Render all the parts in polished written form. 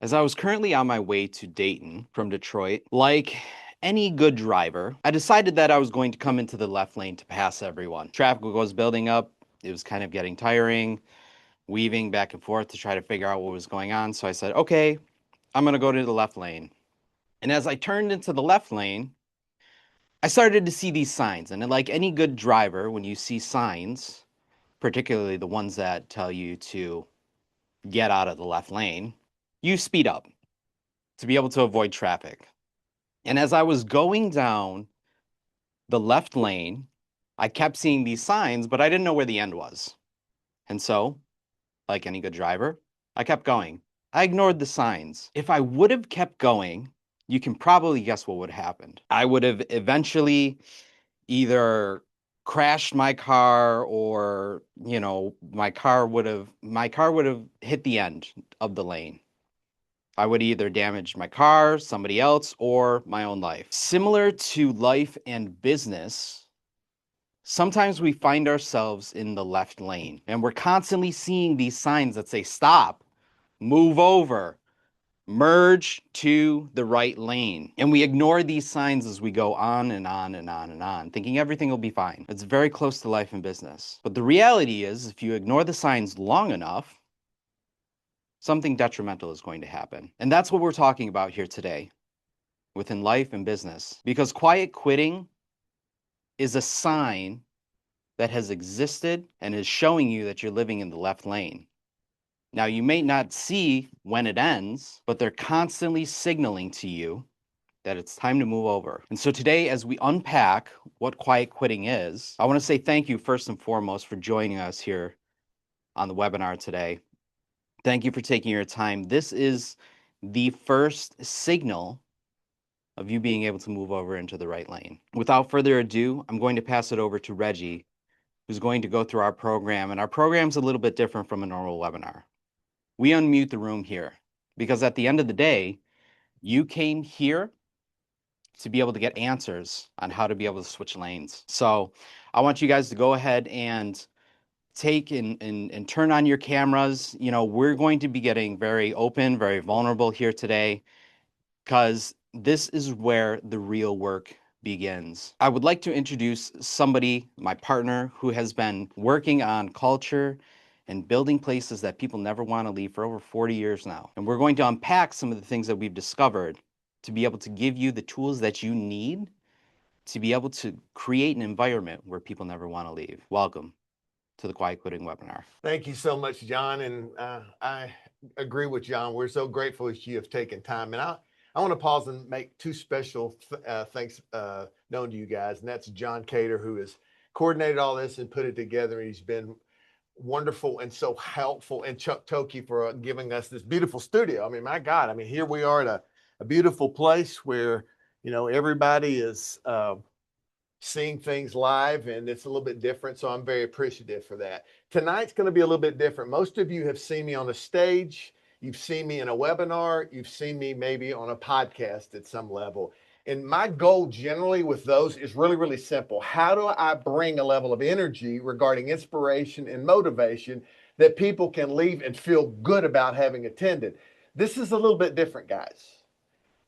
As I was currently on my way to Dayton from Detroit, like any good driver, I decided that I was going to come into the left lane to pass everyone. Traffic was building up. It was kind of getting tiring, weaving back and forth to try to figure out what was going on. So I said, okay, I'm going to go to the left lane. And as I turned into the left lane, I started to see these signs. And like any good driver, when you see signs, particularly the ones that tell you to get out of the left lane, you speed up to be able to avoid traffic. And as I was going down the left lane, I kept seeing these signs, but I didn't know where the end was. And so, like any good driver, I kept going. I ignored the signs. If I would have kept going, you can probably guess what would have happened. I would have eventually either crashed my car or, my car would have hit the end of the lane. I would either damage my car, somebody else, or my own life. Similar to life and business, sometimes we find ourselves in the left lane and we're constantly seeing these signs that say stop, move over, merge to the right lane. And we ignore these signs as we go on and on and on and on, thinking everything will be fine. It's very close to life and business. But the reality is, if you ignore the signs long enough, something detrimental is going to happen. And that's what we're talking about here today within life and business. Because quiet quitting is a sign that has existed and is showing you that you're living in the left lane. Now, you may not see when it ends, but they're constantly signaling to you that it's time to move over. And so today, as we unpack what quiet quitting is, I want to say thank you first and foremost for joining us here on the webinar today. Thank you for taking your time. This is the first signal of you being able to move over into the right lane. Without further ado, I'm going to pass it over to Reggie, who's going to go through our program. And our program's a little bit different from a normal webinar. We unmute the room here because at the end of the day, you came here to be able to get answers on how to be able to switch lanes. So I want you guys to go ahead and take and turn on your cameras. We're going to be getting very open, very vulnerable here today, because this is where the real work begins. I would like to introduce somebody, my partner, who has been working on culture and building places that people never want to leave for over 40 years now. And we're going to unpack some of the things that we've discovered to be able to give you the tools that you need to be able to create an environment where people never want to leave. Welcome to the Quiet Quitting webinar. Thank you so much, John. And I agree with John. We're so grateful that you have taken time. And I want to pause and make two special thanks known to you guys. And that's John Cater, who has coordinated all this and put it together. He's been wonderful and so helpful. And Chuck Toki for giving us this beautiful studio. I mean, my God, here we are at a beautiful place where, everybody is seeing things live, and it's a little bit different. So I'm very appreciative for that. Tonight's going to be a little bit different. Most of you have seen me on a stage. You've seen me in a webinar. You've seen me maybe on a podcast at some level. And my goal generally with those is really, really simple. How do I bring a level of energy regarding inspiration and motivation that people can leave and feel good about having attended? This is a little bit different, guys.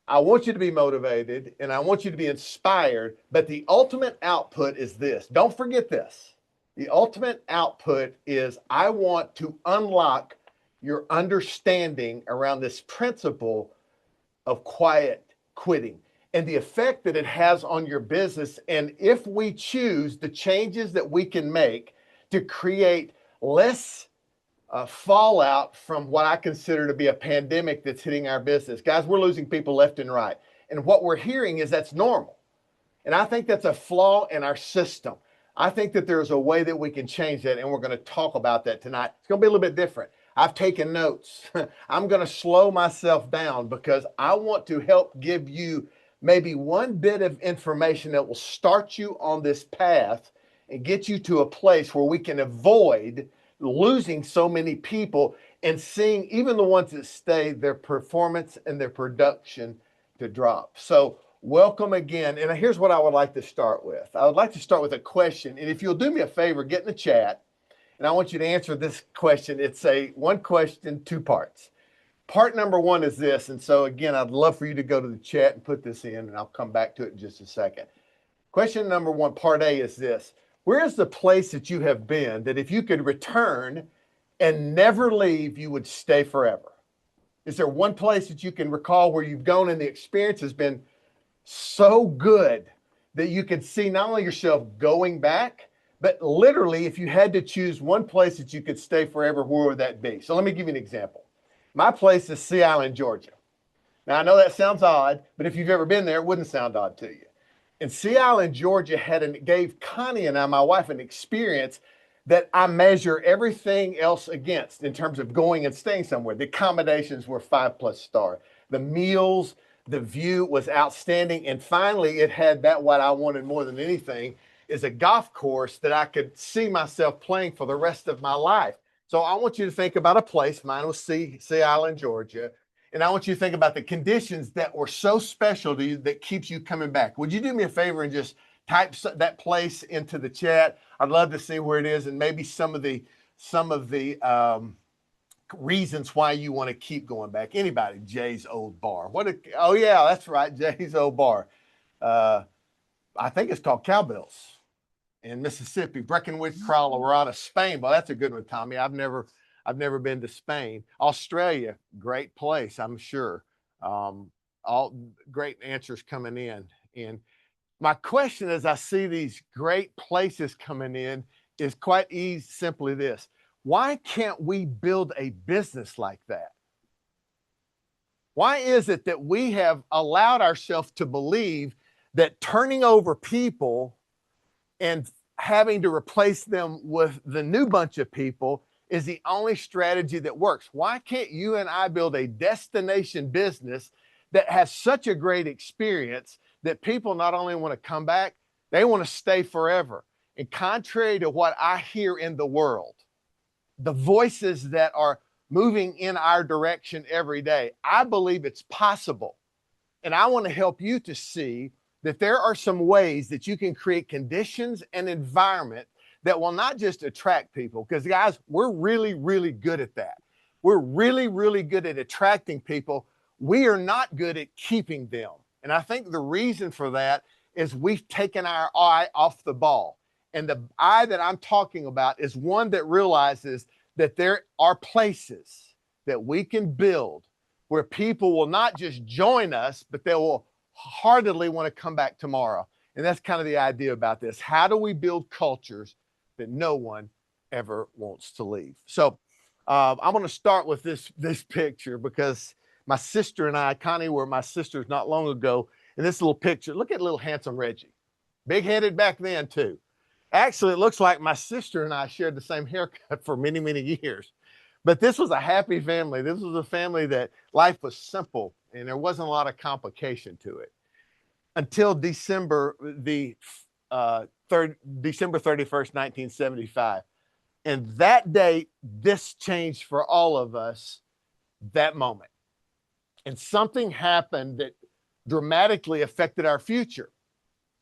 I want you to be motivated and I want you to be inspired, but the ultimate output is this. Don't forget this. The ultimate output is I want to unlock your understanding around this principle of quiet quitting and the effect that it has on your business. And if we choose the changes that we can make to create less fallout from what I consider to be a pandemic that's hitting our business. Guys, we're losing people left and right. And what we're hearing is that's normal. And I think that's a flaw in our system. I think that there's a way that we can change that, and we're going to talk about that tonight. It's going to be a little bit different. I've taken notes. I'm going to slow myself down because I want to help give you maybe one bit of information that will start you on this path and get you to a place where we can avoid losing so many people and seeing even the ones that stay, their performance and their production to drop. So welcome again. And here's what I would like to start with. I would like to start with a question. And if you'll do me a favor, get in the chat. And I want you to answer this question. It's one question, two parts. part number one is this. And so again, I'd love for you to go to the chat and put this in, and I'll come back to it in just a second. Question number one, part A, is this. Where is the place that you have been that if you could return and never leave, you would stay forever? Is there one place that you can recall where you've gone and the experience has been so good that you could see not only yourself going back, but literally, if you had to choose one place that you could stay forever, where would that be? So let me give you an example. My place is Sea Island, Georgia. Now, I know that sounds odd, but if you've ever been there, it wouldn't sound odd to you. And Sea Island, Georgia gave Connie and I, my wife, an experience that I measure everything else against in terms of going and staying somewhere. The accommodations were 5+ star. The meals, the view was outstanding. And finally, it had that what I wanted more than anything is a golf course that I could see myself playing for the rest of my life. So I want you to think about a place. Mine was Sea Island, Georgia. And I want you to think about the conditions that were so special to you that keeps you coming back. Would you do me a favor and just type that place into the chat? I'd love to see where it is and maybe some of the reasons why you want to keep going back. Anybody? Jay's Old Bar. Oh yeah, that's right, Jay's Old Bar. I think it's called Cowbells in Mississippi. Breckenridge, Colorado, Spain. Well, that's a good one, Tommy. I've never been to Spain. Australia, great place, I'm sure. All great answers coming in. And my question as I see these great places coming in is quite simply this. Why can't we build a business like that? Why is it that we have allowed ourselves to believe that turning over people and having to replace them with the new bunch of people is the only strategy that works? Why can't you and I build a destination business that has such a great experience that people not only want to come back, they want to stay forever? And contrary to what I hear in the world, the voices that are moving in our direction every day, I believe it's possible. And I want to help you to see that there are some ways that you can create conditions and environment that will not just attract people, because guys, we're really, really good at that. We're really, really good at attracting people. We are not good at keeping them. And I think the reason for that is we've taken our eye off the ball. And the eye that I'm talking about is one that realizes that there are places that we can build where people will not just join us, but they will heartily want to come back tomorrow. And that's kind of the idea about this. How do we build cultures that no one ever wants to leave? So I'm going to start with this picture because my sister and I, Connie, were my sisters not long ago. In this little picture, look at little handsome Reggie. Big-headed back then, too. Actually, it looks like my sister and I shared the same haircut for many, many years. But this was a happy family. This was a family that life was simple and there wasn't a lot of complication to it until December 31st, 1975. And that day, this changed for all of us that moment. And something happened that dramatically affected our future.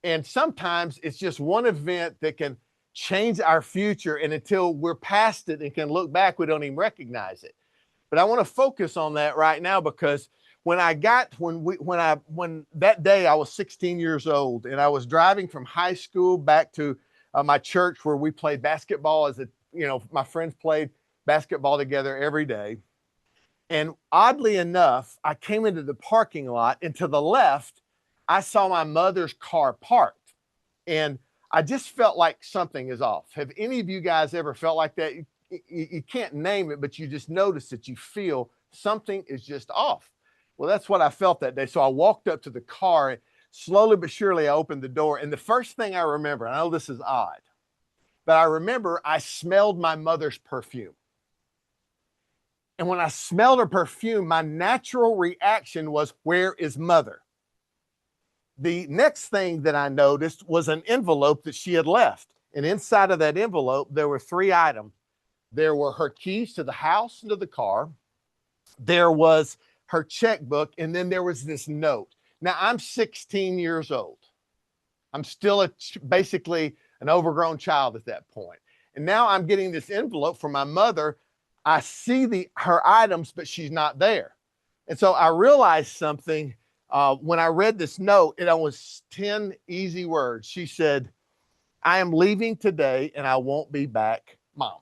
And sometimes it's just one event that can change our future. And until we're past it and can look back, we don't even recognize it. But I want to focus on that right now because when that day I was 16 years old and I was driving from high school back to my church where we played basketball my friends played basketball together every day. And oddly enough, I came into the parking lot and to the left, I saw my mother's car parked. And I just felt like something is off. Have any of you guys ever felt like that? You can't name it, but you just notice that you feel something is just off. Well, that's what I felt that day. So I walked up to the car and slowly but surely I opened the door. And the first thing I remember, I know this is odd, but I remember I smelled my mother's perfume. And when I smelled her perfume, my natural reaction was, where is mother? The next thing that I noticed was an envelope that she had left. And inside of that envelope, there were 3 items. There were her keys to the house and to the car. There was her checkbook. And then there was this note. Now, I'm 16 years old. I'm still basically an overgrown child at that point. And now I'm getting this envelope from my mother. I see her items, but she's not there. And so I realized something when I read this note. It was 10 easy words. She said, I am leaving today and I won't be back, Mom.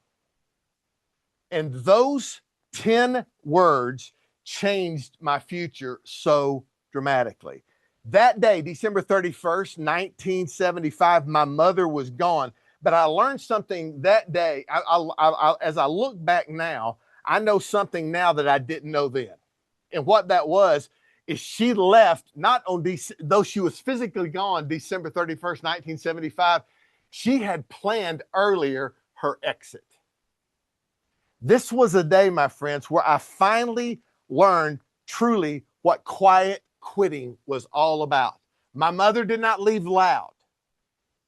And those 10 words changed my future so dramatically. That day, December 31st, 1975, my mother was gone. But I learned something that day. As I look back now, I know something now that I didn't know then. And what that was is she left, not on though she was physically gone December 31st, 1975, she had planned earlier her exit. This was a day, my friends, where I finally learned truly what quiet quitting was all about. My mother did not leave loud.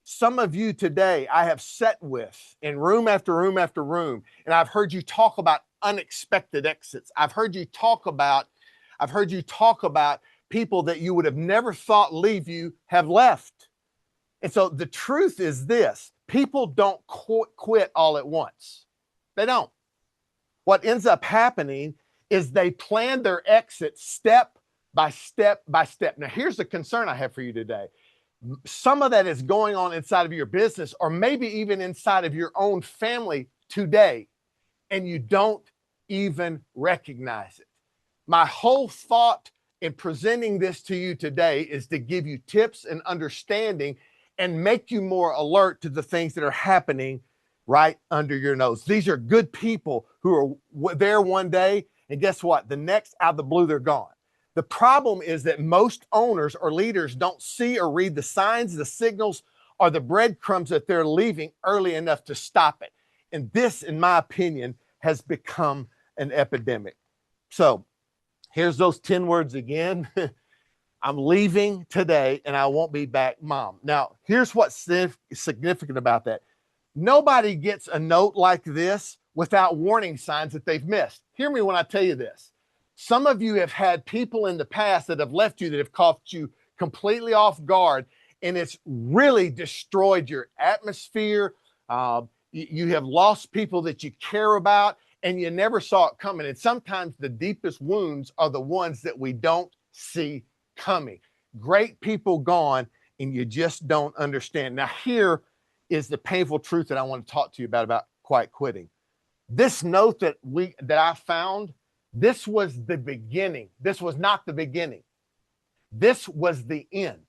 Some of you today I have sat with in room after room after room, and I've heard you talk about unexpected exits. I've heard you talk about people that you would have never thought leave you have left. And so the truth is this: people don't quit all at once. They don't. What ends up happening is they plan their exit step by step by step. Now, here's the concern I have for you today. Some of that is going on inside of your business, or maybe even inside of your own family today, and you don't even recognize it. My whole thought in presenting this to you today is to give you tips and understanding and make you more alert to the things that are happening right under your nose. These are good people who are there one day, and guess what? The next, out of the blue, they're gone. The problem is that most owners or leaders don't see or read the signs, the signals, or the breadcrumbs that they're leaving early enough to stop it. And this, in my opinion, has become an epidemic. So here's those 10 words again. I'm leaving today and I won't be back, Mom. Now, here's what's significant about that. Nobody gets a note like this without warning signs that they've missed. Hear me when I tell you this. Some of you have had people in the past that have left you that have caught you completely off guard, and it's really destroyed your atmosphere. You have lost people that you care about, and you never saw it coming. And sometimes the deepest wounds are the ones that we don't see coming. Great people gone, and you just don't understand. Now, here is the painful truth that I want to talk to you about quiet quitting. This note that I found, this was the beginning. This was not the beginning. This was the end.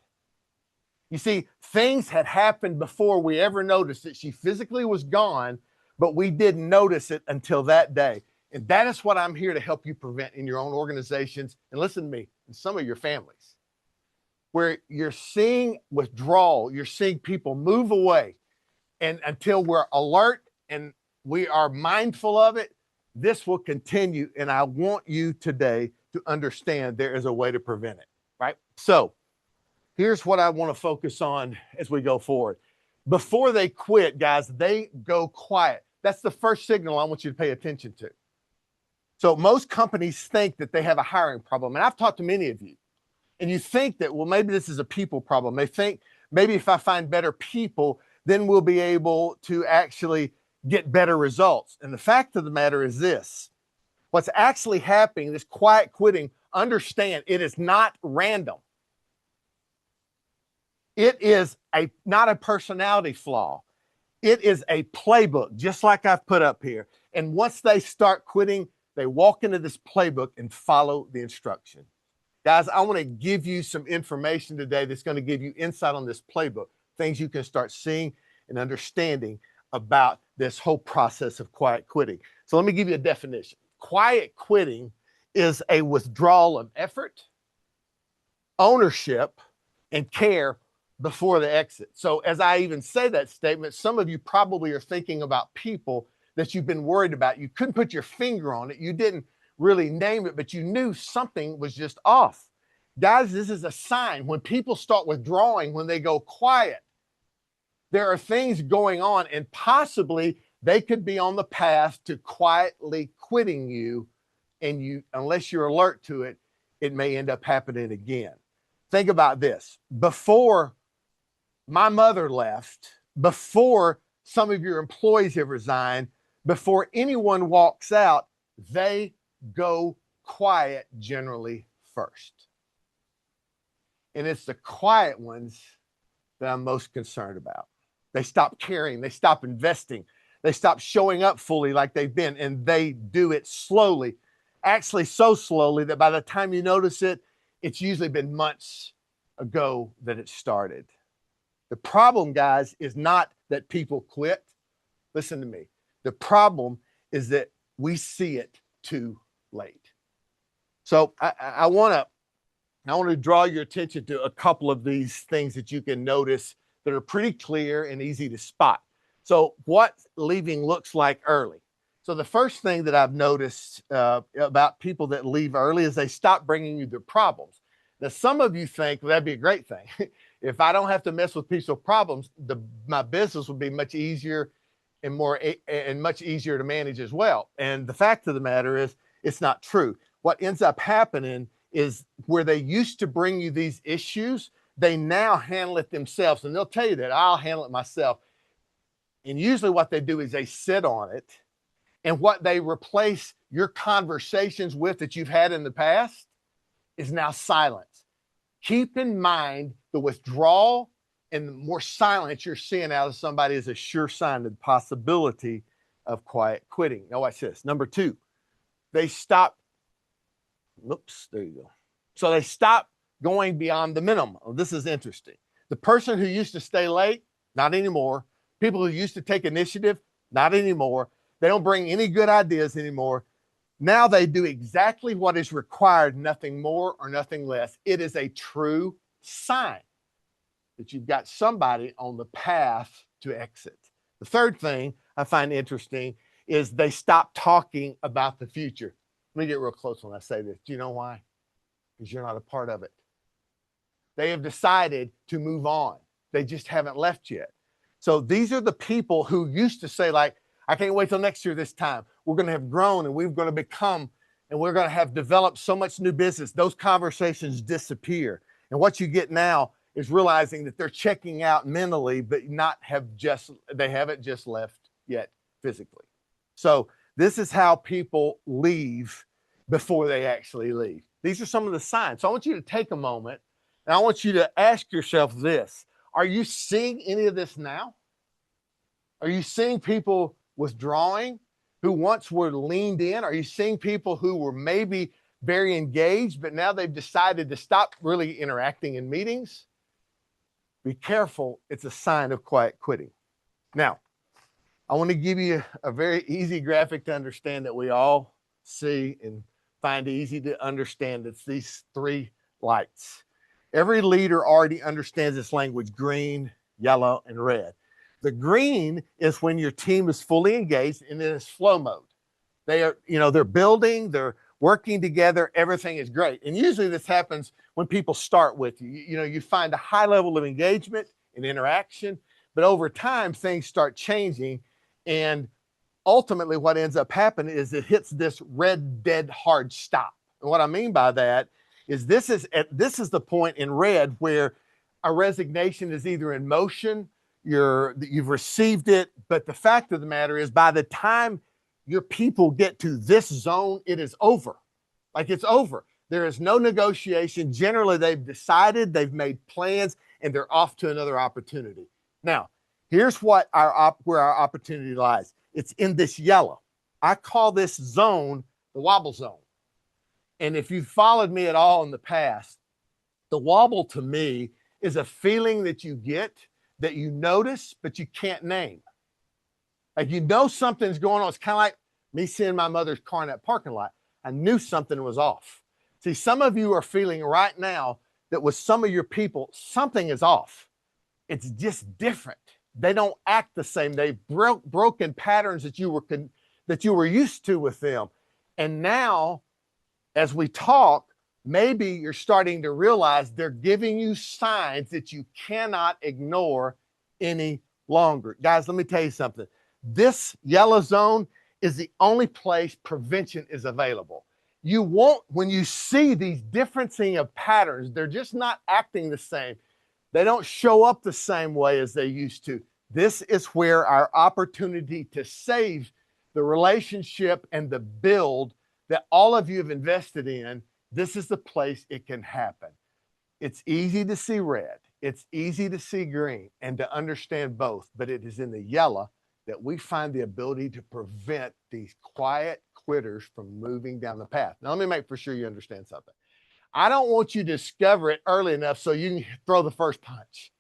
You see, things had happened before we ever noticed that she physically was gone, but we didn't notice it until that day. And that is what I'm here to help you prevent in your own organizations. And listen to me, in some of your families, where you're seeing withdrawal, you're seeing people move away. And until we're alert and we are mindful of it, this will continue. And I want you today to understand there is a way to prevent it, right? So here's what I want to focus on as we go forward. Before they quit, guys, they go quiet. That's the first signal I want you to pay attention to. So most companies think that they have a hiring problem. And I've talked to many of you. And you think that, well, maybe this is a people problem. They think maybe if I find better people, then we'll be able to actually get better results. And the fact of the matter is this: what's actually happening, this quiet quitting, understand it is not random. It is not a personality flaw. It is a playbook, just like I've put up here. And once they start quitting, they walk into this playbook and follow the instruction. Guys, I want to give you some information today that's going to give you insight on this playbook, things you can start seeing and understanding about this whole process of quiet quitting. So let me give you a definition. Quiet quitting is a withdrawal of effort, ownership, and care before the exit. So as I even say that statement, some of you probably are thinking about people that you've been worried about. You couldn't put your finger on it. You didn't really name it, but you knew something was just off. Guys, this is a sign. When people start withdrawing, when they go quiet, there are things going on, and possibly they could be on the path to quietly quitting you, and you, unless you're alert to it, it may end up happening again. Think about this. Before my mother left, before some of your employees have resigned, before anyone walks out, they go quiet generally first. And it's the quiet ones that I'm most concerned about. They stop caring, they stop investing, they stop showing up fully like they've been, and they do it slowly, actually so slowly that by the time you notice it, it's usually been months ago that it started. The problem, guys, is not that people quit. Listen to me. The problem is that we see it too late. So I want to draw your attention to a couple of these things that you can notice that are pretty clear and easy to spot. So what leaving looks like early. So the first thing that I've noticed about people that leave early is they stop bringing you their problems. Now, some of you think, well, that'd be a great thing. If I don't have to mess with people's problems, my business would be much easier and much easier to manage as well. And the fact of the matter is, it's not true. What ends up happening is where they used to bring you these issues, they now handle it themselves. And they'll tell you that I'll handle it myself. And usually what they do is they sit on it. And what they replace your conversations with that you've had in the past is now silence. Keep in mind the withdrawal and the more silence you're seeing out of somebody is a sure sign of the possibility of quiet quitting. Now watch this. Number two, they stop. Oops, there you go. So they stop going beyond the minimum. Oh, this is interesting. The person who used to stay late, not anymore. People who used to take initiative, not anymore. They don't bring any good ideas anymore. Now they do exactly what is required, nothing more or nothing less. It is a true sign that you've got somebody on the path to exit. The third thing I find interesting is they stop talking about the future. Let me get real close when I say this. Do you know why? Because you're not a part of it. They have decided to move on. They just haven't left yet. So these are the people who used to say, like, I can't wait till next year this time. We're going to have grown and we're going to become, and we're going to have developed so much new business. Those conversations disappear. And what you get now is realizing that they're checking out mentally, but they haven't just left yet physically. So this is how people leave before they actually leave. These are some of the signs. So I want you to take a moment and I want you to ask yourself this. Are you seeing any of this now? Are you seeing people withdrawing who once were leaned in? Are you seeing people who were maybe very engaged, but now they've decided to stop really interacting in meetings? Be careful. It's a sign of quiet quitting. Now, I want to give you a very easy graphic to understand that we all see and find easy to understand. It's these three lights. Every leader already understands this language: green, yellow, and red. The green is when your team is fully engaged and in its flow mode. They're building, they're working together, everything is great. And usually this happens when people start with you. You find a high level of engagement and interaction, but over time things start changing. And ultimately what ends up happening is it hits this red, dead, hard stop. And what I mean by that is this is the point in red where a resignation is either in motion, you've received it, but the fact of the matter is by the time your people get to this zone, it is over. Like, it's over. There is no negotiation. Generally, they've decided, they've made plans, and they're off to another opportunity. Now, here's where our opportunity lies. It's in this yellow. I call this zone the wobble zone. And if you've followed me at all in the past, the wobble to me is a feeling that you get that you notice, but you can't name. Like, something's going on. It's kind of like me seeing my mother's car in that parking lot. I knew something was off. See, some of you are feeling right now that with some of your people, something is off. It's just different. They don't act the same. They've broken patterns that you were used to with them. And now, as we talk, maybe you're starting to realize they're giving you signs that you cannot ignore any longer. Guys, let me tell you something. This yellow zone is the only place prevention is available. When you see these differencing of patterns, they're just not acting the same. They don't show up the same way as they used to. This is where our opportunity to save the relationship and the build that all of you have invested in, this is the place it can happen. It's easy to see red. It's easy to see green and to understand both, but it is in the yellow that we find the ability to prevent these quiet quitters from moving down the path. Now, let me make for sure you understand something. I don't want you to discover it early enough so you can throw the first punch.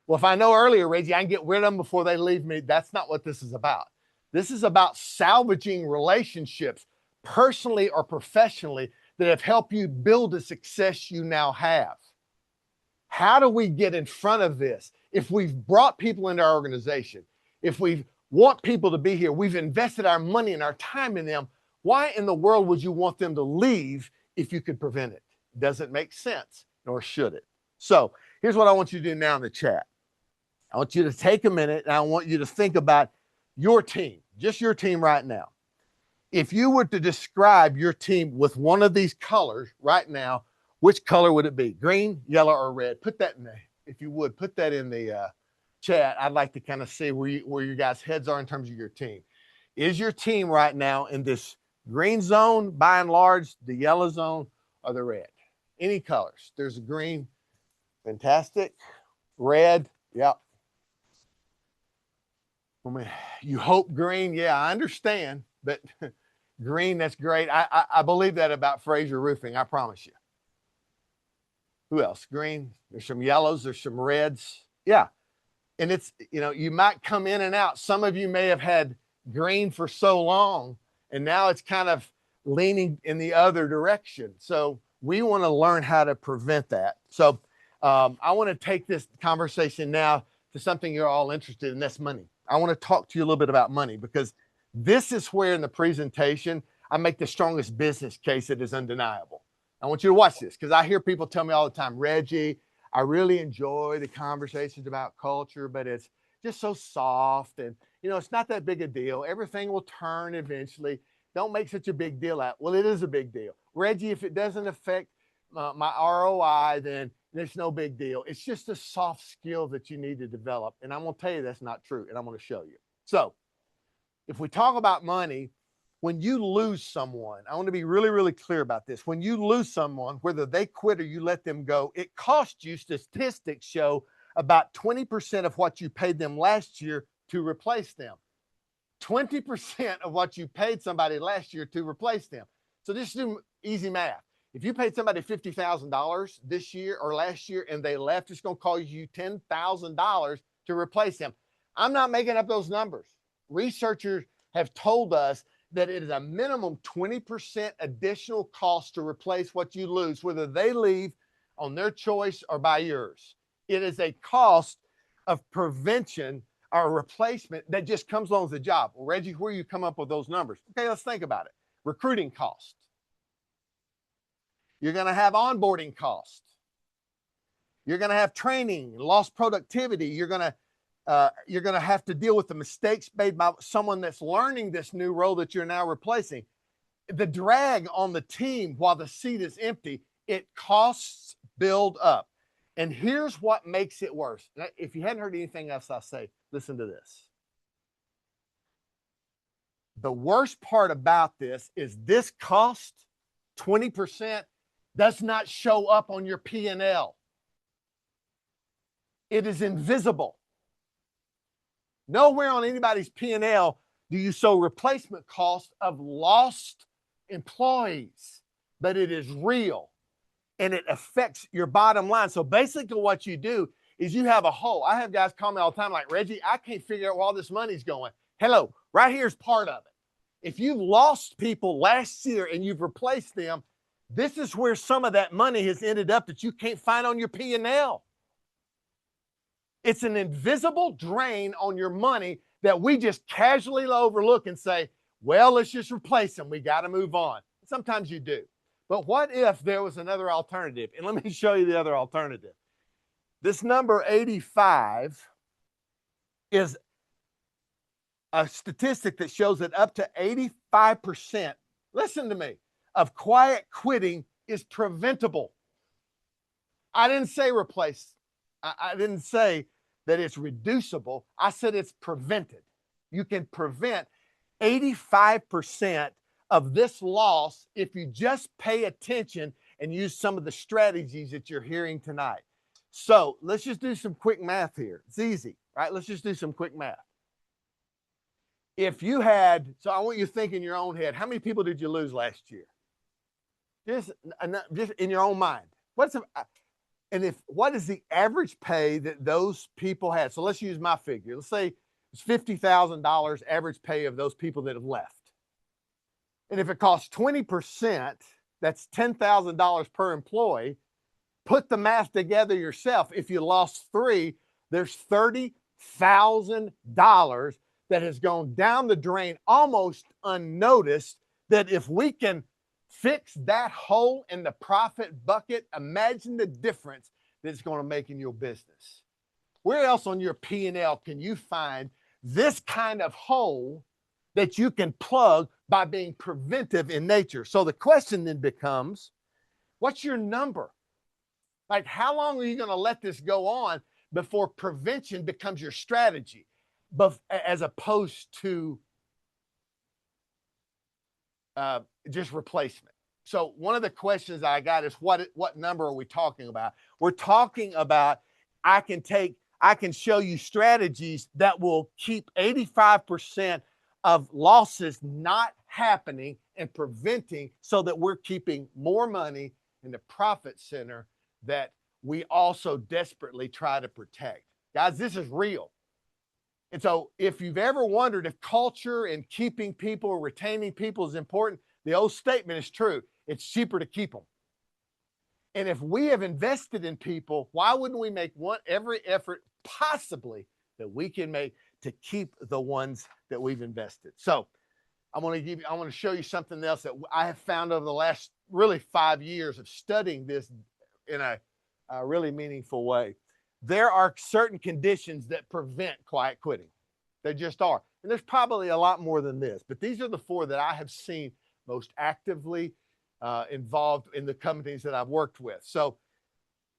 Well, if I know earlier, Reggie, I can get rid of them before they leave me. That's not what this is about. This is about salvaging relationships, personally or professionally, that have helped you build the success you now have. How do we get in front of this? If we've brought people into our organization, if we want people to be here, we've invested our money and our time in them, why in the world would you want them to leave if you could prevent it? Doesn't make sense, nor should it. So here's what I want you to do now in the chat. I want you to take a minute and I want you to think about your team, just your team right now. If you were to describe your team with one of these colors right now, which color would it be? Green, yellow, or red? Put that in there. If you would, put that in the chat. I'd like to kind of see where your guys' heads are in terms of your team. Is your team right now in this green zone, by and large, the yellow zone, or the red? Any colors. There's a green. Fantastic. Red. Yep. You hope green. Yeah, I understand. But green, that's great. I believe that about Fraser Roofing. I promise you. Who else? Green. There's some yellows. There's some reds. Yeah. And it's, you might come in and out. Some of you may have had green for so long, and now it's kind of leaning in the other direction. So we want to learn how to prevent that. So I want to take this conversation now to something you're all interested in. That's money. I want to talk to you a little bit about money, because this is where in the presentation I make the strongest business case that is undeniable. I want you to watch this, because I hear people tell me all the time, Reggie, I really enjoy the conversations about culture, but it's just so soft and, it's not that big a deal. Everything will turn eventually. Don't make such a big deal out. Well, it is a big deal. Reggie, if it doesn't affect my ROI, then it's no big deal. It's just a soft skill that you need to develop. And I'm going to tell you that's not true. And I'm going to show you. So if we talk about money, when you lose someone, I want to be really, really clear about this. When you lose someone, whether they quit or you let them go, it costs you, statistics show, about 20% of what you paid them last year to replace them. 20% of what you paid somebody last year to replace them. So just do easy math. If you paid somebody $50,000 this year or last year and they left, it's going to cost you $10,000 to replace them. I'm not making up those numbers. Researchers have told us that it is a minimum 20% additional cost to replace what you lose, whether they leave on their choice or by yours. It is a cost of prevention or replacement that just comes along with the job. Well, Reggie, where do you come up with those numbers? Okay, let's think about it. Recruiting cost. You're going to have onboarding cost. You're going to have training, lost productivity. You're going to have to deal with the mistakes made by someone that's learning this new role that you're now replacing. The drag on the team while the seat is empty, it costs build up. And here's what makes it worse. If you hadn't heard anything else I say, listen to this. The worst part about this is this cost, 20%, does not show up on your P&L. It is invisible. Nowhere on anybody's P&L do you show replacement cost of lost employees, but it is real and it affects your bottom line. So basically what you do is you have a hole. I have guys call me all the time like, Reggie, I can't figure out where all this money's going. Hello, right here's part of it. If you've lost people last year and you've replaced them, this is where some of that money has ended up that you can't find on your P&L. It's an invisible drain on your money that we just casually overlook and say, well, let's just replace them. We got to move on. Sometimes you do. But what if there was another alternative? And let me show you the other alternative. This number 85 is a statistic that shows that up to 85%, listen to me, of quiet quitting is preventable. I didn't say replace. I didn't say that it's reducible. I said it's prevented. You can prevent 85% of this loss if you just pay attention and use some of the strategies that you're hearing tonight. So let's just do some quick math here. It's easy, right? Let's just do some quick math. If you had, so I want you to think in your own head, how many people did you lose last year? Just in your own mind. What is the average pay that those people had? So let's use my figure. Let's say it's $50,000 average pay of those people that have left. And if it costs 20%, that's $10,000 per employee. Put the math together yourself. If you lost 3, there's $30,000 that has gone down the drain almost unnoticed, that if we can fix that hole in the profit bucket, imagine the difference that it's going to make in your business. Where else on your P&L can you find this kind of hole that you can plug by being preventive in nature? So the question then becomes, what's your number? Like, how long are you going to let this go on before prevention becomes your strategy, as opposed to just replacement? So one of the questions I got is, what number are we talking about? We're talking about, I can show you strategies that will keep 85% of losses not happening and preventing, so that we're keeping more money in the profit center that we also desperately try to protect. Guys, this is real. And so if you've ever wondered if culture and keeping people, retaining people is important, the old statement is true. It's cheaper to keep them. And if we have invested in people, why wouldn't we make every effort possibly that we can make to keep the ones that we've invested? So I want to show you something else that I have found over the last really 5 years of studying this in a really meaningful way. There are certain conditions that prevent quiet quitting. They just are. And there's probably a lot more than this, but these are the 4 that I have seen most actively involved in the companies that I've worked with. So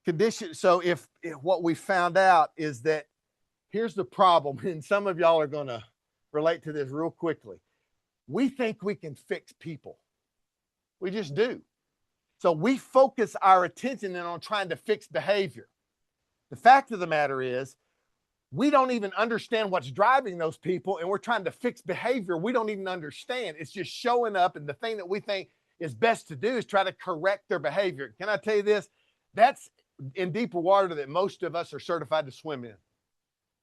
if what we found out is that, here's the problem, and some of y'all are going to relate to this real quickly. We think we can fix people. We just do. So we focus our attention in on trying to fix behavior. The fact of the matter is, we don't even understand what's driving those people, and we're trying to fix behavior we don't even understand. It's just showing up, and the thing that we think is best to do is try to correct their behavior. Can I tell you this? That's in deeper water that most of us are certified to swim in. It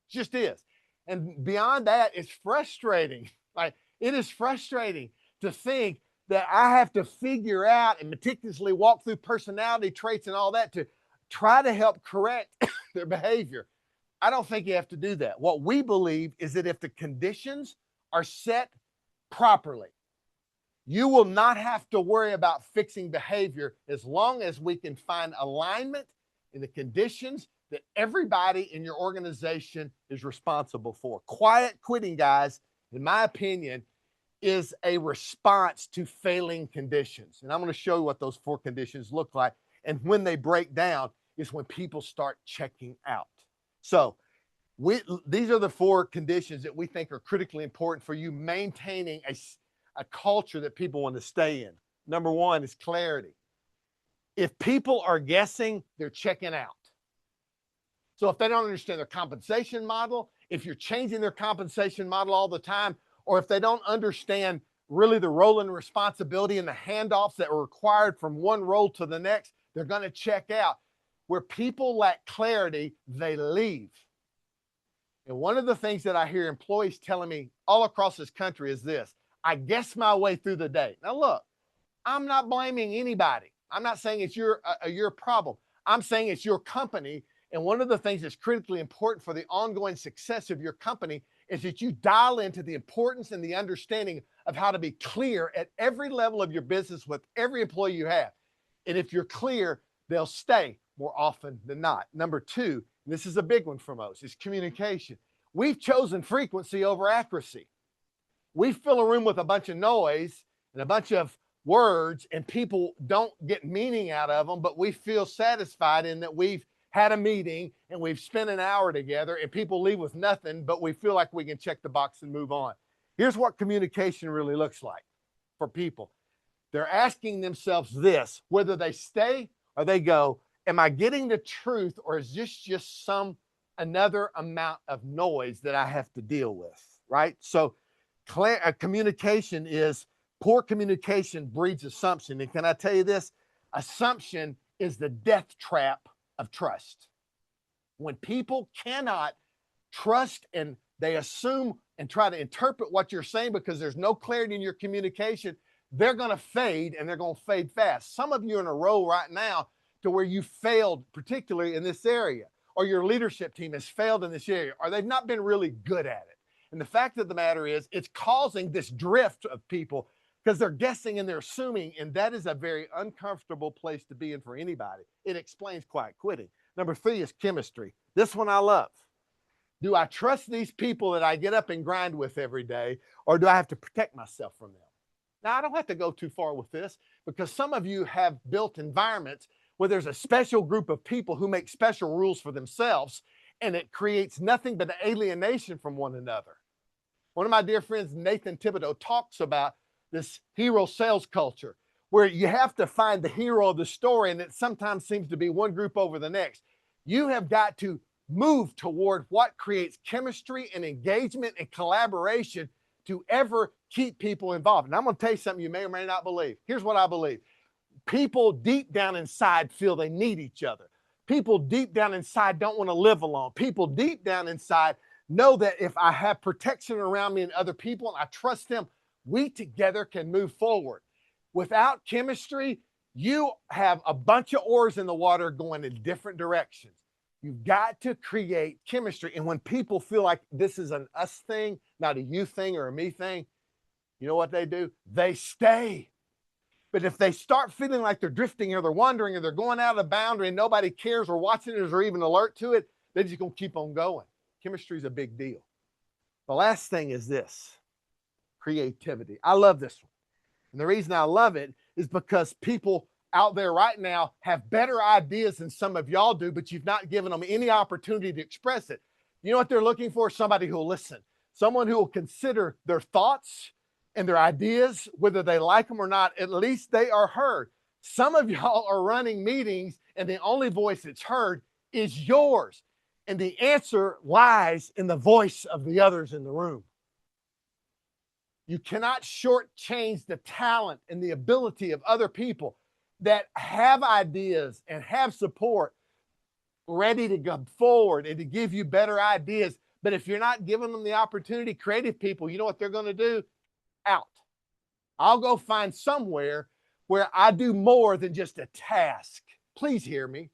just is. And beyond that, it's frustrating. Like, it is frustrating to think that I have to figure out and meticulously walk through personality traits and all that to try to help correct their behavior. I don't think you have to do that. What we believe is that if the conditions are set properly, you will not have to worry about fixing behavior as long as we can find alignment in the conditions that everybody in your organization is responsible for. Quiet quitting, guys, in my opinion, is a response to failing conditions. And I'm going to show you what those 4 conditions look like. And when they break down is when people start checking out. So these are the 4 conditions that we think are critically important for you maintaining a culture that people want to stay in. Number 1 is clarity. If people are guessing, they're checking out. So if they don't understand their compensation model, if you're changing their compensation model all the time, or if they don't understand really the role and responsibility and the handoffs that are required from one role to the next, they're going to check out. Where people lack clarity, they leave. And one of the things that I hear employees telling me all across this country is this: I guess my way through the day. Now look, I'm not blaming anybody. I'm not saying it's your problem. I'm saying it's your company. And one of the things that's critically important for the ongoing success of your company is that you dial into the importance and the understanding of how to be clear at every level of your business with every employee you have. And if you're clear, they'll stay more often than not. Number 2, and this is a big one for most, is communication. We've chosen frequency over accuracy. We fill a room with a bunch of noise and a bunch of words, and people don't get meaning out of them, but we feel satisfied in that we've had a meeting and we've spent an hour together, and people leave with nothing, but we feel like we can check the box and move on. Here's what communication really looks like. for people. They're asking themselves this, whether they stay or they go, am I getting the truth, or is this just another amount of noise that I have to deal with, right? So communication is, poor communication breeds assumption. And can I tell you this? Assumption is the death trap of trust. When people cannot trust and they assume and try to interpret what you're saying because there's no clarity in your communication, they're going to fade, and they're going to fade fast. Some of you are in a row right now to where you failed, particularly in this area, or your leadership team has failed in this area, or they've not been really good at it. And the fact of the matter is, it's causing this drift of people because they're guessing and they're assuming, and that is a very uncomfortable place to be in for anybody. It explains quiet quitting. Number 3 is chemistry. This one I love. Do I trust these people that I get up and grind with every day, or do I have to protect myself from them? Now, I don't have to go too far with this, because some of you have built environments where there's a special group of people who make special rules for themselves, and it creates nothing but alienation from one another. One of my dear friends, Nathan Thibodeau, talks about this hero sales culture, where you have to find the hero of the story, and it sometimes seems to be one group over the next. You have got to move toward what creates chemistry and engagement and collaboration to ever keep people involved. And I'm going to tell you something you may or may not believe. Here's what I believe. People deep down inside feel they need each other. People deep down inside don't want to live alone. People deep down inside know that if I have protection around me and other people and I trust them, we together can move forward. Without chemistry, you have a bunch of oars in the water going in different directions. You've got to create chemistry. And when people feel like this is an us thing, not a you thing or a me thing, you know what they do? They stay. But if they start feeling like they're drifting or they're wandering or they're going out of the boundary and nobody cares or watching it or even alert to it, they're just going to keep on going. Chemistry is a big deal. The last thing is this: creativity. I love this one. And the reason I love it is because people out there right now have better ideas than some of y'all do, but you've not given them any opportunity to express it. You know what they're looking for? Somebody who will listen, someone who will consider their thoughts and their ideas, whether they like them or not. At least they are heard. Some of y'all are running meetings and the only voice that's heard is yours. And the answer lies in the voice of the others in the room. You cannot shortchange the talent and the ability of other people that have ideas and have support ready to go forward and to give you better ideas. But if you're not giving them the opportunity, creative people, you know what they're going to do? Out. I'll go find somewhere where I do more than just a task. Please hear me.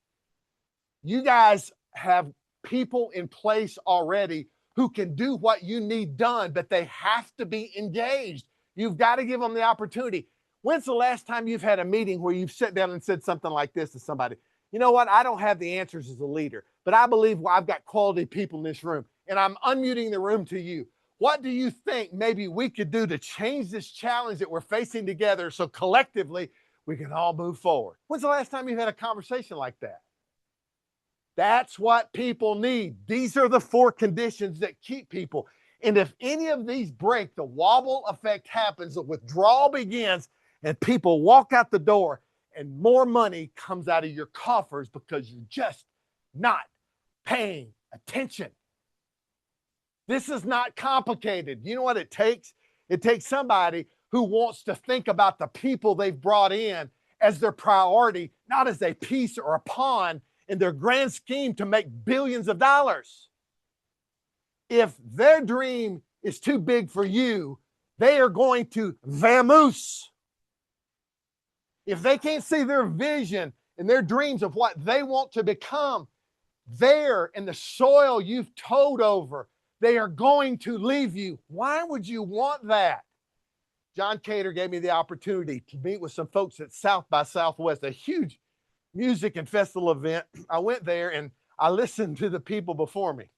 You guys have people in place already who can do what you need done, but they have to be engaged. You've got to give them the opportunity. When's the last time you've had a meeting where you've sat down and said something like this to somebody? You know what? I don't have the answers as a leader, but I believe I've got quality people in this room, and I'm unmuting the room to you. What do you think maybe we could do to change this challenge that we're facing together so collectively we can all move forward? When's the last time you've had a conversation like that? That's what people need. These are the 4 conditions that keep people. And if any of these break, the wobble effect happens, the withdrawal begins, and people walk out the door, and more money comes out of your coffers because you're just not paying attention. This is not complicated. You know what it takes? It takes somebody who wants to think about the people they've brought in as their priority, not as a piece or a pawn in their grand scheme to make billions of dollars. If their dream is too big for you, they are going to vamoose. If they can't see their vision and their dreams of what they want to become there in the soil you've towed over, they are going to leave you. Why would you want that? John Cater gave me the opportunity to meet with some folks at South by Southwest, a huge music and festival event. I went there and I listened to the people before me,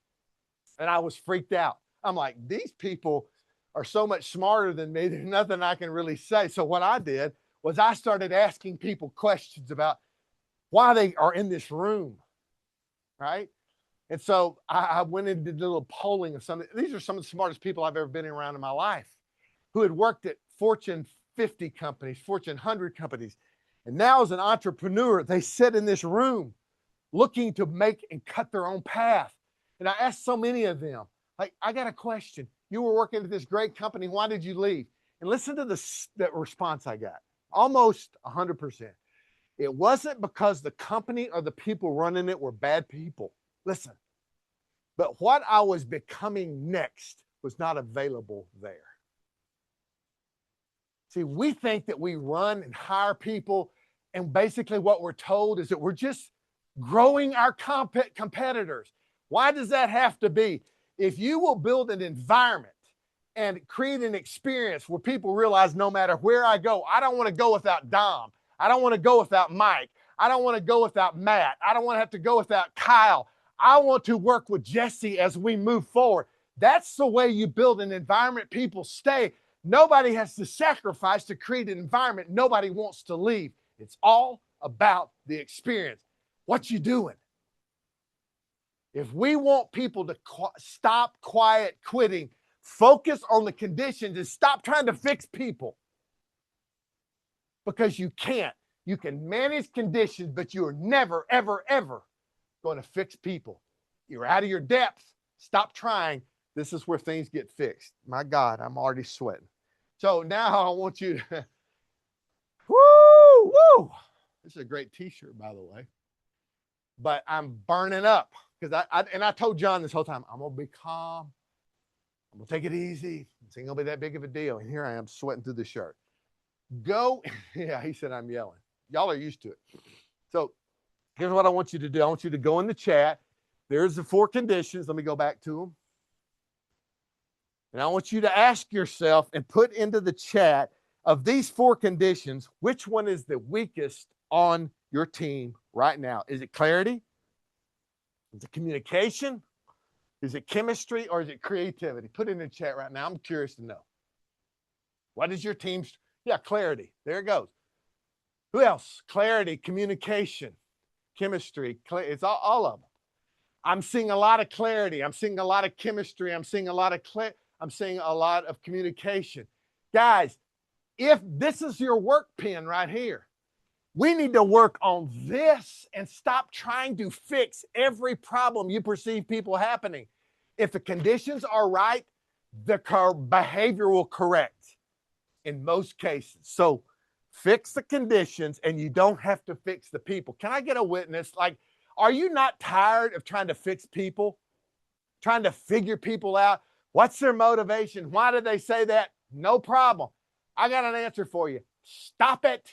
and I was freaked out. I'm like, these people are so much smarter than me. There's nothing I can really say. So what I did was I started asking people questions about why they are in this room, right? And so I went and did a little polling of some. These are some of the smartest people I've ever been around in my life, who had worked at Fortune 50 companies, Fortune 100 companies. And now as an entrepreneur, they sit in this room looking to make and cut their own path. And I asked so many of them, like, I got a question. You were working at this great company. Why did you leave? And listen to that response I got. Almost 100%. It wasn't because the company or the people running it were bad people. Listen, but what I was becoming next was not available there. See, we think that we run and hire people, and basically what we're told is that we're just growing our competitors. Why does that have to be? If you will build an environment and create an experience where people realize no matter where I go, I don't want to go without Dom. I don't want to go without Mike. I don't want to go without Matt. I don't want to have to go without Kyle. I want to work with Jesse as we move forward. That's the way you build an environment people stay. Nobody has to sacrifice to create an environment nobody wants to leave. It's all about the experience. What you doing? If we want people to stop quiet quitting, focus on the conditions and stop trying to fix people. Because you can't. You can manage conditions, but you are never, ever, ever going to fix people. You're out of your depth. Stop trying. This is where things get fixed. My God, I'm already sweating. So now I want you to, woo. This is a great t-shirt, by the way. But I'm burning up because I told John this whole time, I'm going to be calm. I'm going to take it easy. It's ain't going to be that big of a deal. And here I am sweating through the shirt. Go. Yeah, he said I'm yelling. Y'all are used to it. So here's what I want you to do. I want you to go in the chat. There's the 4 conditions. Let me go back to them. And I want you to ask yourself and put into the chat, of these 4 conditions, which one is the weakest on your team right now? Is it clarity? Is it communication? Is it chemistry? Or is it creativity? Put it in the chat right now. I'm curious to know. What is your team's? Yeah, clarity. There it goes. Who else? Clarity, communication, chemistry. It's all of them. I'm seeing a lot of clarity. I'm seeing a lot of chemistry. I'm seeing a lot of communication. Guys, if this is your work pen right here, we need to work on this and stop trying to fix every problem you perceive people happening. If the conditions are right, the behavior will correct in most cases. So fix the conditions and you don't have to fix the people. Can I get a witness? Like, are you not tired of trying to fix people? Trying to figure people out? What's their motivation? Why did they say that? No problem. I got an answer for you. Stop it.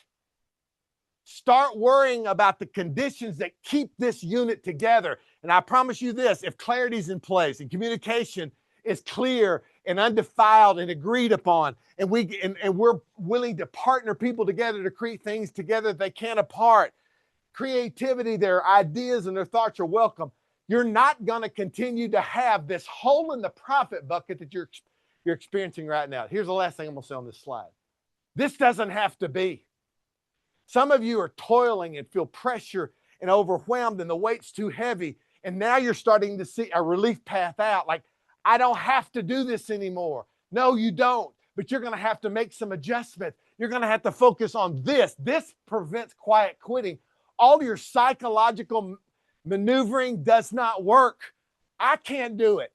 Start worrying about the conditions that keep this unit together. And I promise you this, if clarity is in place and communication is clear and undefiled and agreed upon, and we're willing to partner people together to create things together that they can't apart, creativity, their ideas and their thoughts are welcome. You're not going to continue to have this hole in the profit bucket that you're experiencing right now. Here's the last thing I'm going to say on this slide. This doesn't have to be. Some of you are toiling and feel pressure and overwhelmed and the weight's too heavy. And now you're starting to see a relief path out. Like, I don't have to do this anymore. No, you don't. But you're going to have to make some adjustments. You're going to have to focus on this. This prevents quiet quitting. All your psychological maneuvering does not work. I can't do it.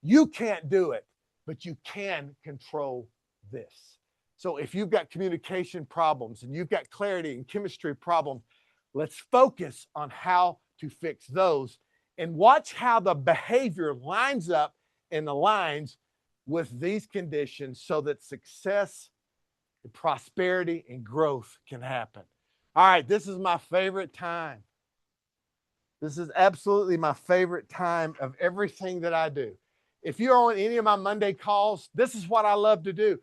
You can't do it. But you can control this. So if you've got communication problems and you've got clarity and chemistry problems, let's focus on how to fix those and watch how the behavior lines up and aligns with these conditions so that success and prosperity and growth can happen. All right, this is my favorite time. This is absolutely my favorite time of everything that I do. If you're on any of my Monday calls, this is what I love to do.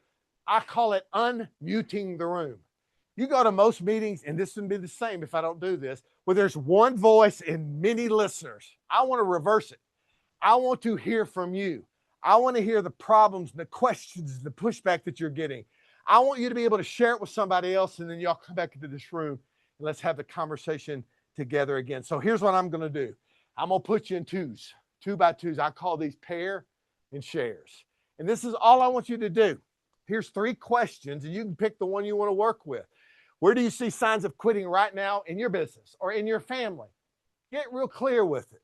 I call it unmuting the room. You go to most meetings, and this would be the same if I don't do this, where there's one voice and many listeners. I want to reverse it. I want to hear from you. I want to hear the problems, the questions, the pushback that you're getting. I want you to be able to share it with somebody else, and then y'all come back into this room, and let's have the conversation together again. So here's what I'm going to do. I'm going to put you in 2s, 2 by 2s. I call these pair and shares. And this is all I want you to do. Here's 3 questions, and you can pick the one you want to work with. Where do you see signs of quitting right now in your business or in your family? Get real clear with it.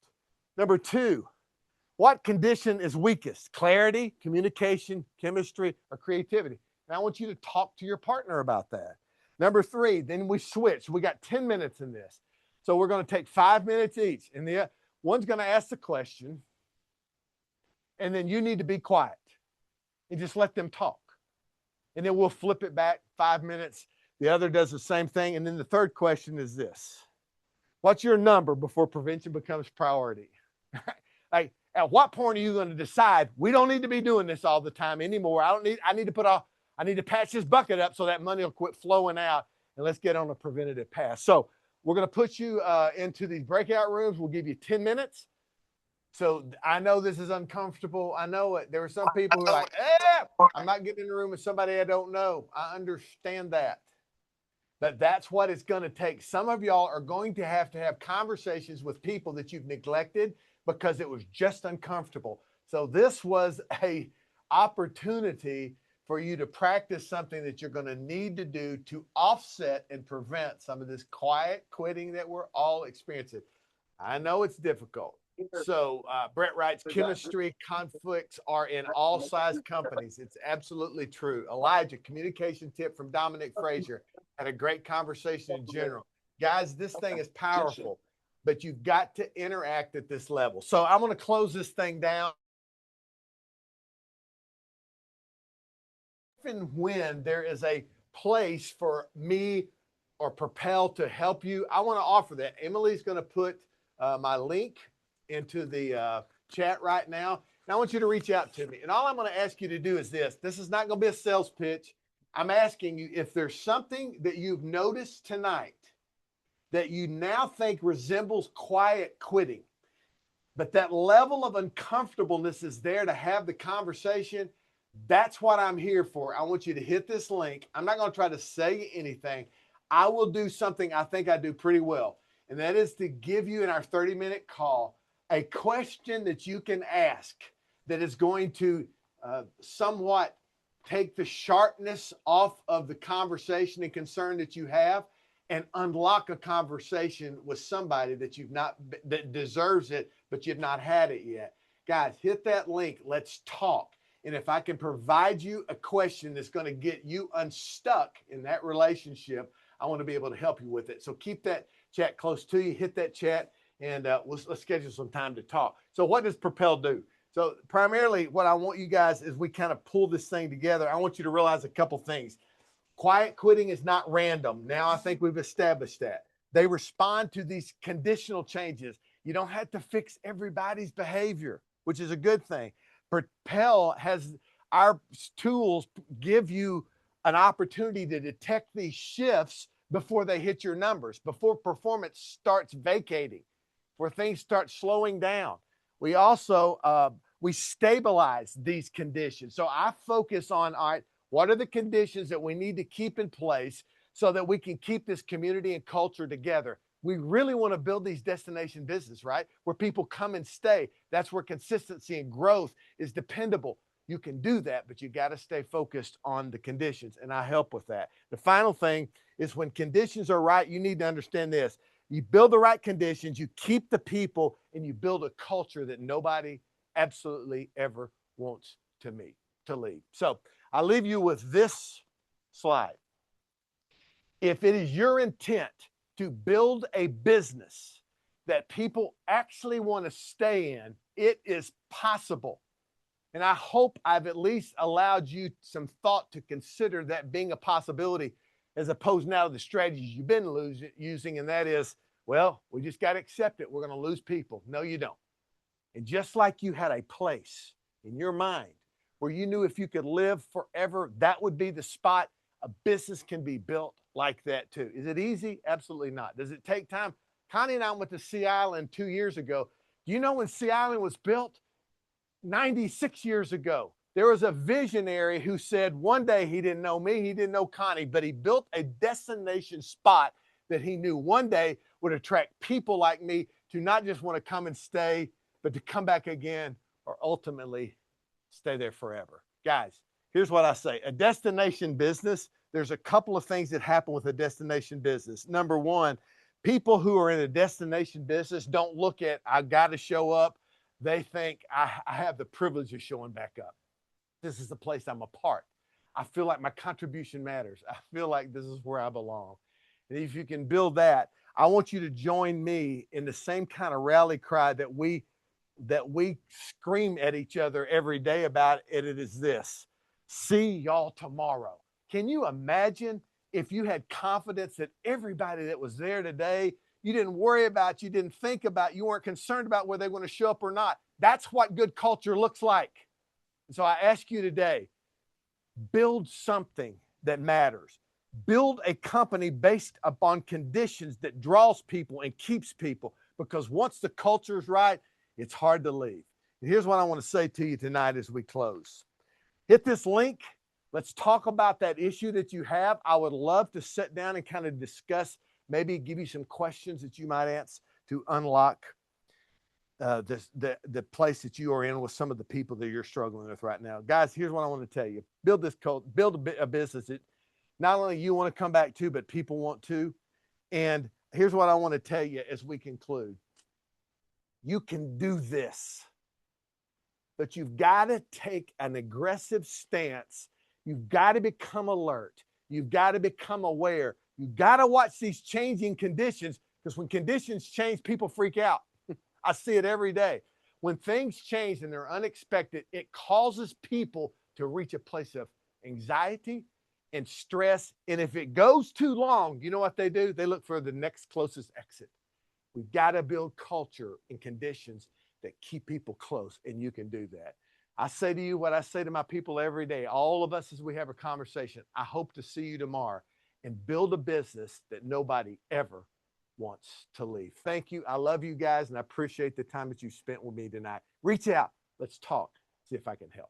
Number 2, what condition is weakest? Clarity, communication, chemistry, or creativity? And I want you to talk to your partner about that. Number 3, then we switch. We got 10 minutes in this. So we're going to take 5 minutes each. And the one's going to ask the question, and then you need to be quiet and just let them talk. And then we'll flip it back 5 minutes. The other does the same thing. And then the third question is this: what's your number before prevention becomes priority? Like, at what point are you going to decide we don't need to be doing this all the time anymore? I need to patch this bucket up so that money will quit flowing out, and let's get on a preventative path. So we're going to put you into these breakout rooms. We'll give you 10 minutes. So I know this is uncomfortable. I know it. There are some people who are like, I'm not getting in the room with somebody I don't know. I understand that. But that's what it's going to take. Some of y'all are going to have conversations with people that you've neglected because it was just uncomfortable. So this was an opportunity for you to practice something that you're going to need to do to offset and prevent some of this quiet quitting that we're all experiencing. I know it's difficult. So Brett writes, chemistry conflicts are in all size companies. It's absolutely true. Elijah, communication tip from Dominic Frazier. Had a great conversation in general. Guys, this thing is powerful, but you've got to interact at this level. So I'm going to close this thing down. If and when there is a place for me or Propel to help you, I want to offer that. Emily's going to put my link into the chat right now. And I want you to reach out to me. And all I'm going to ask you to do is this. This is not going to be a sales pitch. I'm asking you if there's something that you've noticed tonight that you now think resembles quiet quitting, but that level of uncomfortableness is there to have the conversation. That's what I'm here for. I want you to hit this link. I'm not going to try to say anything. I will do something I think I do pretty well, and that is to give you in our 30-minute call a question that you can ask that is going to somewhat take the sharpness off of the conversation and concern that you have and unlock a conversation with somebody that deserves it, but you've not had it yet. Guys, hit that link. Let's talk. And if I can provide you a question that's going to get you unstuck in that relationship, I want to be able to help you with it. So keep that chat close to you. Hit that chat, and let's schedule some time to talk. So what does Propel do? So primarily what I want you guys is we kind of pull this thing together. I want you to realize a couple things. Quiet quitting is not random. Now I think we've established that. They respond to these conditional changes. You don't have to fix everybody's behavior, which is a good thing. Propel has our tools give you an opportunity to detect these shifts before they hit your numbers, before performance starts vacating, where things start slowing down. We also, we stabilize these conditions. So I focus on, all right, what are the conditions that we need to keep in place so that we can keep this community and culture together? We really want to build these destination business, right? Where people come and stay. That's where consistency and growth is dependable. You can do that, but you got to stay focused on the conditions, and I help with that. The final thing is when conditions are right, you need to understand this. You build the right conditions, you keep the people, and you build a culture that nobody absolutely ever wants to leave. So I leave you with this slide. If it is your intent to build a business that people actually want to stay in, it is possible. And I hope I've at least allowed you some thought to consider that being a possibility, as opposed now to the strategies you've been using, and that is, well, we just got to accept it. We're going to lose people. No, you don't. And just like you had a place in your mind where you knew if you could live forever, that would be the spot, a business can be built like that too. Is it easy? Absolutely not. Does it take time? Connie and I went to Sea Island 2 years ago. Do you know when Sea Island was built? 96 years ago. There was a visionary who said one day, he didn't know me, he didn't know Connie, but he built a destination spot that he knew one day would attract people like me to not just want to come and stay, but to come back again or ultimately stay there forever. Guys, Here's what I say. A destination business, there's a couple of things that happen with a destination business. Number one, people who are in a destination business don't look at, I got to show up. They think I have the privilege of showing back up. This is the place I'm a part. I feel like my contribution matters. I feel like this is where I belong. And if you can build that, I want you to join me in the same kind of rally cry that we scream at each other every day about, and it is this: see y'all tomorrow. Can you imagine if you had confidence that everybody that was there today, you didn't worry about, you didn't think about, you weren't concerned about whether they were going to show up or not? That's what good culture looks like. And so I ask you today, build something that matters. Build a company based upon conditions that draws people and keeps people, because once the culture is right, it's hard to leave. And here's what I want to say to you tonight as we close. Hit this link. Let's talk about that issue that you have. I would love to sit down and kind of discuss, maybe give you some questions that you might answer to unlock the place that you are in with some of the people that you're struggling with right now. Guys, here's what I want to tell you. Build this cult, build a business that not only you want to come back to, but people want to. And here's what I want to tell you as we conclude. You can do this, but you've got to take an aggressive stance. You've got to become alert. You've got to become aware. You've got to watch these changing conditions, because when conditions change, people freak out. I see it every day. When things change and they're unexpected, it causes people to reach a place of anxiety and stress. And if it goes too long, you know what they do? They look for the next closest exit. We've got to build culture and conditions that keep people close, and you can do that. I say to you what I say to my people every day, all of us as we have a conversation. I hope to see you tomorrow and build a business that nobody ever wants to leave. Thank you. I love you guys, and I appreciate the time that you spent with me tonight. Reach out. Let's talk. See if I can help.